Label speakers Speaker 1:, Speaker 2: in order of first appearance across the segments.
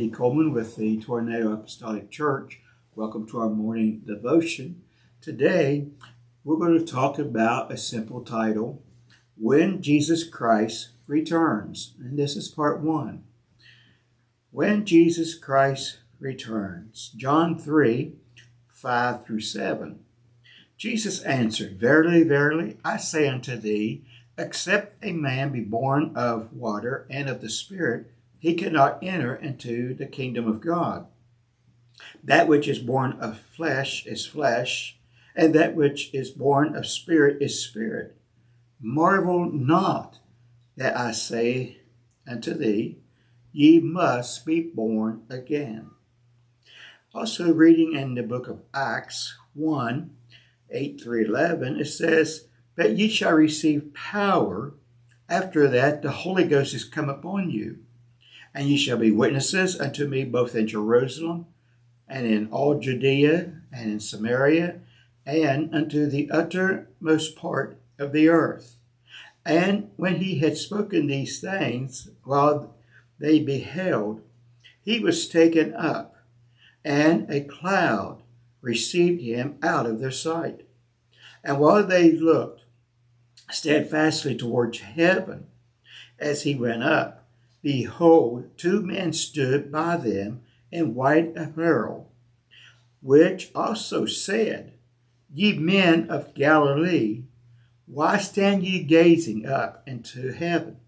Speaker 1: Eddie Coleman with the Tornado Apostolic Church. Welcome to our morning devotion. Today, we're going to talk about a simple title, When Jesus Christ Returns. And this is part 1. When Jesus Christ returns. John 3, 5 through 7. Jesus answered, Verily, verily, I say unto thee, except a man be born of water and of the Spirit, he cannot enter into the kingdom of God. That which is born of flesh is flesh, and that which is born of spirit is spirit. Marvel not that I say unto thee, ye must be born again. Also reading in the book of Acts 1, 8 through 11, it says, But ye shall receive power. After that the Holy Ghost is come upon you. And ye shall be witnesses unto me both in Jerusalem, and in all Judea, and in Samaria, and unto the uttermost part of the earth. And when he had spoken these things, while they beheld, he was taken up, and a cloud received him out of their sight. And while they looked steadfastly towards heaven as he went up, behold, 2 men stood by them in white apparel, which also said, Ye men of Galilee, why stand ye gazing up into heaven?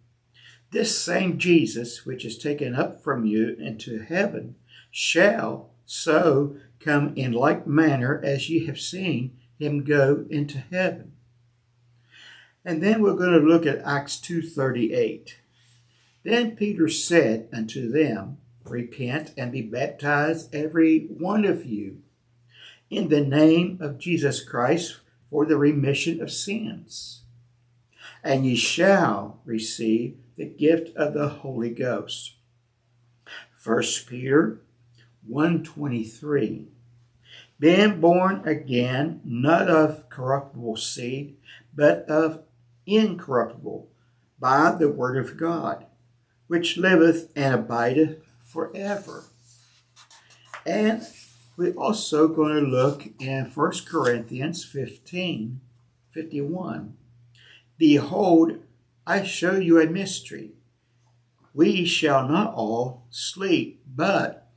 Speaker 1: This same Jesus, which is taken up from you into heaven, shall so come in like manner as ye have seen him go into heaven. And then we're going to look at Acts 2:38. Then Peter said unto them, Repent and be baptized every one of you in the name of Jesus Christ for the remission of sins, and ye shall receive the gift of the Holy Ghost. 1 Peter 1:23. Being born again, not of corruptible seed, but of incorruptible, by the word of God, which liveth and abideth forever. And we're also going to look in 1 Corinthians 15:51. Behold, I show you a mystery. We shall not all sleep, but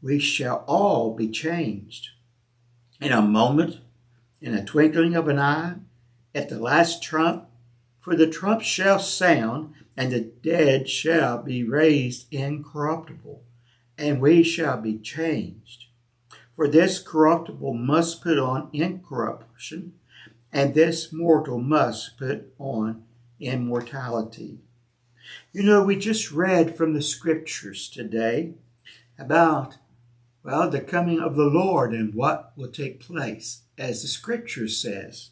Speaker 1: we shall all be changed. In a moment, in a twinkling of an eye, at the last trump, for the trump shall sound, and the dead shall be raised incorruptible, and we shall be changed. For this corruptible must put on incorruption, and this mortal must put on immortality. You know, we just read from the scriptures today about, the coming of the Lord and what will take place. As the scripture says,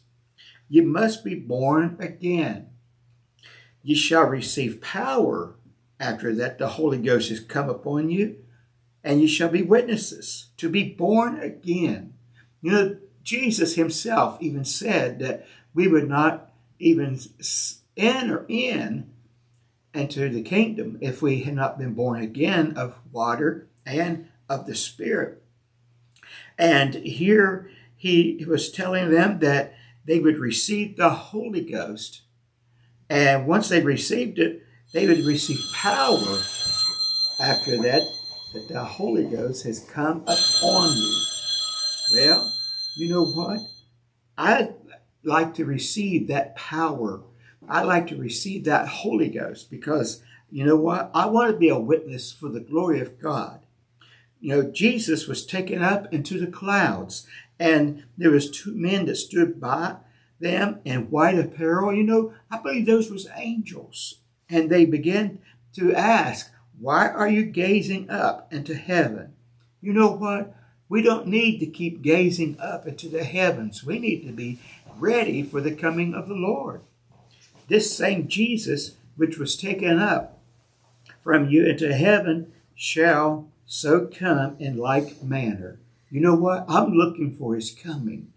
Speaker 1: you must be born again. Ye shall receive power. After that the Holy Ghost is come upon you, and ye shall be witnesses. To be born again. You know, Jesus himself even said that we would not even enter into the kingdom if we had not been born again of water and of the Spirit. And here he was telling them that they would receive the Holy Ghost. And once they received it, they would receive power after that the Holy Ghost has come upon you. Well, you know what? I'd like to receive that power. I'd like to receive that Holy Ghost because, you know what? I want to be a witness for the glory of God. You know, Jesus was taken up into the clouds, and there was 2 men that stood by them in white apparel. You know, I believe those was angels. And they began to ask, why are you gazing up into heaven? You know what? We don't need to keep gazing up into the heavens. We need to be ready for the coming of the Lord. This same Jesus, which was taken up from you into heaven, shall so come in like manner. You know what? I'm looking for his coming.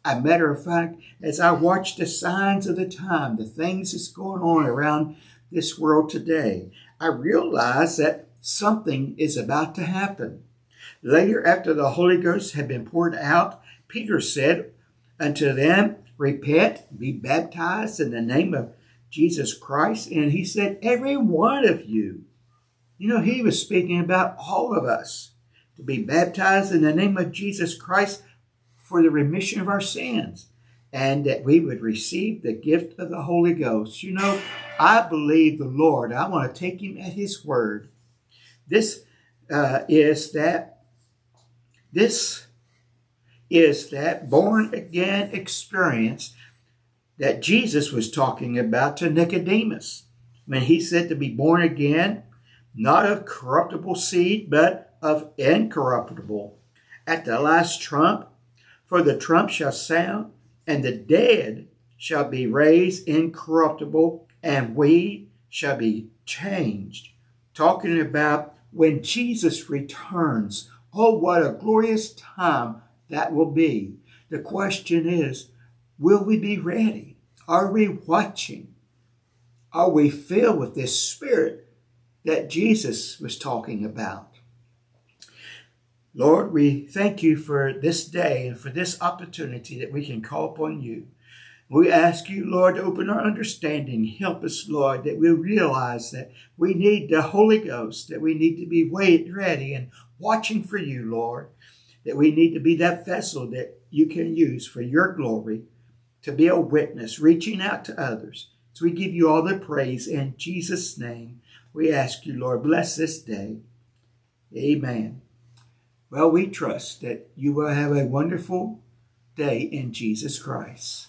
Speaker 1: A matter of fact, as I watch the signs of the time, the things that's going on around this world today, I realize that something is about to happen. Later, after the Holy Ghost had been poured out, Peter said unto them, repent, be baptized in the name of Jesus Christ. And he said, every one of you. You know, he was speaking about all of us to be baptized in the name of Jesus Christ for the remission of our sins, and that we would receive the gift of the Holy Ghost. You know, I believe the Lord. I want to take him at his word. This is that born again experience that Jesus was talking about to Nicodemus when he said to be born again, not of corruptible seed, but of incorruptible. At the last trump, for the trump shall sound, and the dead shall be raised incorruptible, and we shall be changed. Talking about when Jesus returns. Oh, what a glorious time that will be. The question is, will we be ready? Are we watching? Are we filled with this Spirit that Jesus was talking about? Lord, we thank you for this day and for this opportunity that we can call upon you. We ask you, Lord, to open our understanding. Help us, Lord, that we realize that we need the Holy Ghost, that we need to be ready and watching for you, Lord, that we need to be that vessel that you can use for your glory, to be a witness, reaching out to others. So we give you all the praise in Jesus' name. We ask you, Lord, bless this day. Amen. Well, we trust that you will have a wonderful day in Jesus Christ.